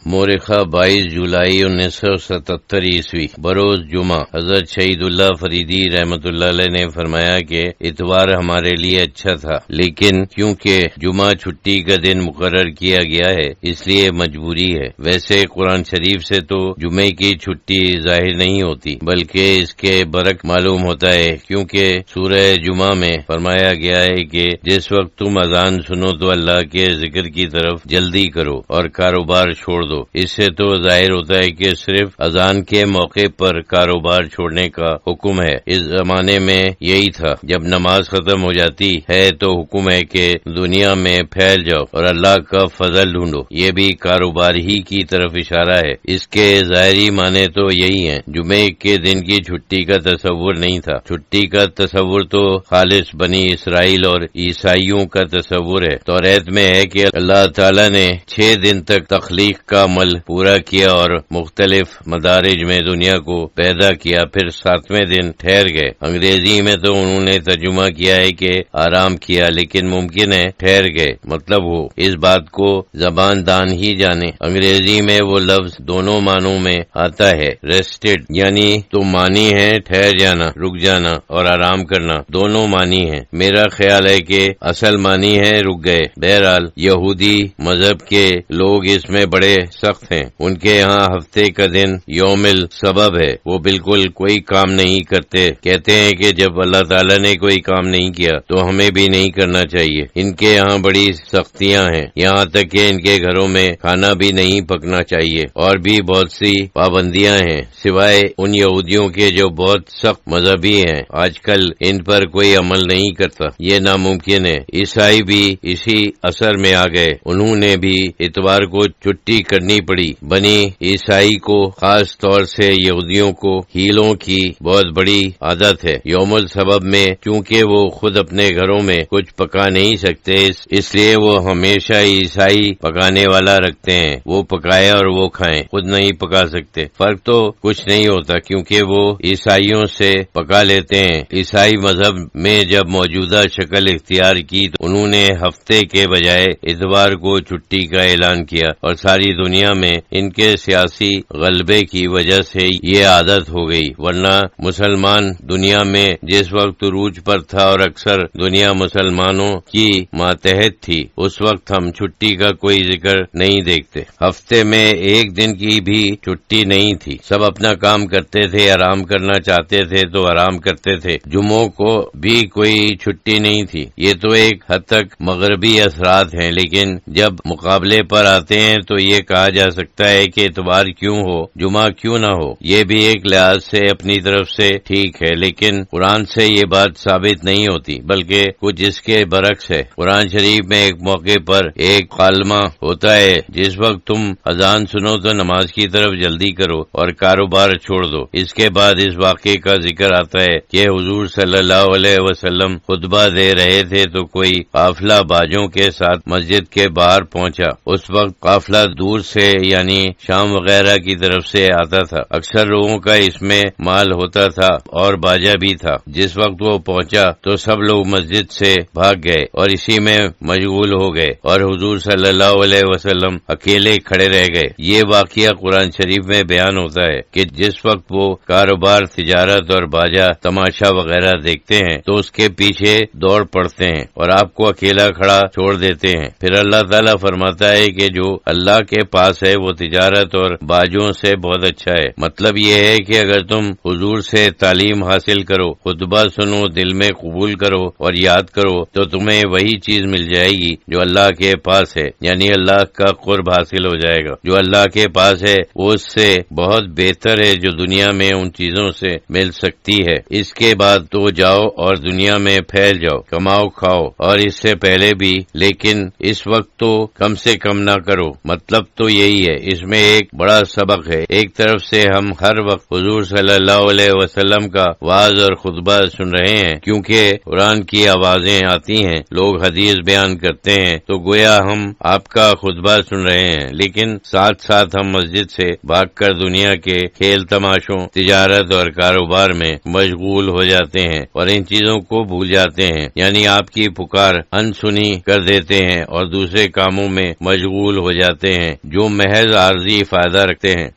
مورخہ 22 جولائی 1977 عیسوی بروز جمعہ۔ حضرت شہید اللہ فریدی رحمۃ اللہ علیہ نے فرمایا کہ اتوار ہمارے لیے اچھا تھا، لیکن کیونکہ جمعہ چھٹی کا دن مقرر کیا گیا ہے اس لیے مجبوری ہے۔ ویسے قرآن شریف سے تو جمعے کی چھٹی ظاہر نہیں ہوتی، بلکہ اس کے برعکس معلوم ہوتا ہے، کیونکہ سورہ جمعہ میں فرمایا گیا ہے کہ جس وقت تم اذان سنو تو اللہ کے ذکر کی طرف جلدی کرو اور کاروبار چھوڑ دو۔ اس سے تو ظاہر ہوتا ہے کہ صرف اذان کے موقع پر کاروبار چھوڑنے کا حکم ہے۔ اس زمانے میں یہی تھا، جب نماز ختم ہو جاتی ہے تو حکم ہے کہ دنیا میں پھیل جاؤ اور اللہ کا فضل ڈھونڈو۔ یہ بھی کاروبار ہی کی طرف اشارہ ہے۔ اس کے ظاہری معنی تو یہی ہیں۔ جمعے کے دن کی چھٹی کا تصور نہیں تھا۔ چھٹی کا تصور تو خالص بنی اسرائیل اور عیسائیوں کا تصور ہے۔ توریت میں ہے کہ اللہ تعالیٰ نے 6 دن تک تخلیق کا عمل پورا کیا اور مختلف مدارج میں دنیا کو پیدا کیا، پھر 7ویں دن ٹھہر گئے۔ انگریزی میں تو انہوں نے ترجمہ کیا ہے کہ آرام کیا، لیکن ممکن ہے ٹھہر گئے مطلب ہو۔ اس بات کو زبان دان ہی جانے۔ انگریزی میں وہ لفظ دونوں معنوں میں آتا ہے۔ ریسٹڈ یعنی تو معنی ہے ٹھہر جانا، رک جانا، اور آرام کرنا دونوں معنی ہیں۔ میرا خیال ہے کہ اصل معنی ہے رک گئے۔ بہرحال یہودی مذہب کے لوگ اس میں بڑے سخت ہیں۔ ان کے یہاں ہفتے کا دن یوم السبت ہے، وہ بالکل کوئی کام نہیں کرتے۔ کہتے ہیں کہ جب اللہ تعالیٰ نے کوئی کام نہیں کیا تو ہمیں بھی نہیں کرنا چاہیے۔ ان کے یہاں بڑی سختیاں ہیں، یہاں تک کہ ان کے گھروں میں کھانا بھی نہیں پکنا چاہیے، اور بھی بہت سی پابندیاں ہیں، سوائے ان یہودیوں کے جو بہت سخت مذہبی ہیں۔ آج کل ان پر کوئی عمل نہیں کرتا، یہ ناممکن ہے۔ عیسائی بھی اسی اثر میں آ گئے، انہوں نے بھی اتوار کو چھٹی کرنی پڑی۔ بنی عیسائی کو، خاص طور سے یہودیوں کو، ہیلوں کی بہت بڑی عادت ہے۔ یوم السبت میں چونکہ وہ خود اپنے گھروں میں کچھ پکا نہیں سکتے، اس لیے وہ ہمیشہ عیسائی پکانے والا رکھتے ہیں، وہ پکائے اور وہ کھائیں، خود نہیں پکا سکتے۔ فرق تو کچھ نہیں ہوتا، کیونکہ وہ عیسائیوں سے پکا لیتے ہیں۔ عیسائی مذہب میں جب موجودہ شکل اختیار کی تو انہوں نے ہفتے کے بجائے اتوار کو چھٹی کا اعلان کیا، اور ساری دنیا میں ان کے سیاسی غلبے کی وجہ سے یہ عادت ہو گئی، ورنہ مسلمان دنیا میں جس وقت عروج پر تھا اور اکثر دنیا مسلمانوں کی ماتحت تھی، اس وقت ہم چھٹی کا کوئی ذکر نہیں دیکھتے۔ ہفتے میں ایک دن کی بھی چھٹی نہیں تھی، سب اپنا کام کرتے تھے، آرام کرنا چاہتے تھے تو آرام کرتے تھے۔ جمعوں کو بھی کوئی چھٹی نہیں تھی۔ یہ تو ایک حد تک مغربی اثرات ہیں، لیکن جب مقابلے پر آتے ہیں تو یہ کہا جا سکتا ہے کہ اتوار کیوں ہو، جمعہ کیوں نہ ہو۔ یہ بھی ایک لحاظ سے اپنی طرف سے ٹھیک ہے، لیکن قرآن سے یہ بات ثابت نہیں ہوتی، بلکہ کچھ اس کے برعکس ہے۔ قرآن شریف میں ایک موقع پر ایک کلمہ ہوتا ہے، جس وقت تم اذان سنو تو نماز کی طرف جلدی کرو اور کاروبار چھوڑ دو۔ اس کے بعد اس واقعے کا ذکر آتا ہے کہ حضور صلی اللہ علیہ وسلم خطبہ دے رہے تھے تو کوئی قافلہ باجوں کے ساتھ مسجد کے باہر پہنچا۔ اس وقت قافلہ دور سے یعنی شام وغیرہ کی طرف سے آتا تھا۔ اکثر لوگوں کا اس میں مال ہوتا تھا اور باجا بھی تھا۔ جس وقت وہ پہنچا تو سب لوگ مسجد سے بھاگ گئے اور اسی میں مشغول ہو گئے، اور حضور صلی اللہ علیہ وسلم اکیلے کھڑے رہ گئے۔ یہ واقعہ قرآن شریف میں بیان ہوتا ہے کہ جس وقت وہ کاروبار، تجارت اور باجا تماشا وغیرہ دیکھتے ہیں تو اس کے پیچھے دوڑ پڑتے ہیں اور آپ کو اکیلا کھڑا چھوڑ دیتے ہیں۔ پھر اللہ تعالیٰ فرماتا ہے کہ جو اللہ کے پاس ہے وہ تجارت اور باجوں سے بہت اچھا ہے۔ مطلب یہ ہے کہ اگر تم حضور سے تعلیم حاصل کرو، خطبہ سنو، دل میں قبول کرو اور یاد کرو تو تمہیں وہی چیز مل جائے گی جو اللہ کے پاس ہے، یعنی اللہ کا قرب حاصل ہو جائے گا۔ جو اللہ کے پاس ہے وہ اس سے بہت بہتر ہے جو دنیا میں ان چیزوں سے مل سکتی ہے۔ اس کے بعد تو جاؤ اور دنیا میں پھیل جاؤ، کماؤ کھاؤ، اور اس سے پہلے بھی، لیکن اس وقت تو کم سے کم نہ کرو۔ مطلب تو یہی ہے۔ اس میں ایک بڑا سبق ہے۔ ایک طرف سے ہم ہر وقت حضور صلی اللہ علیہ وسلم کا وعظ اور خطبہ سن رہے ہیں، کیونکہ قرآن کی آوازیں آتی ہیں، لوگ حدیث بیان کرتے ہیں، تو گویا ہم آپ کا خطبہ سن رہے ہیں، لیکن ساتھ ساتھ ہم مسجد سے بھاگ کر دنیا کے کھیل تماشوں، تجارت اور کاروبار میں مشغول ہو جاتے ہیں اور ان چیزوں کو بھول جاتے ہیں، یعنی آپ کی پکار انسنی کر دیتے ہیں اور دوسرے کاموں میں مشغول ہو جاتے ہیں جو محض عارضی فائدہ رکھتے ہیں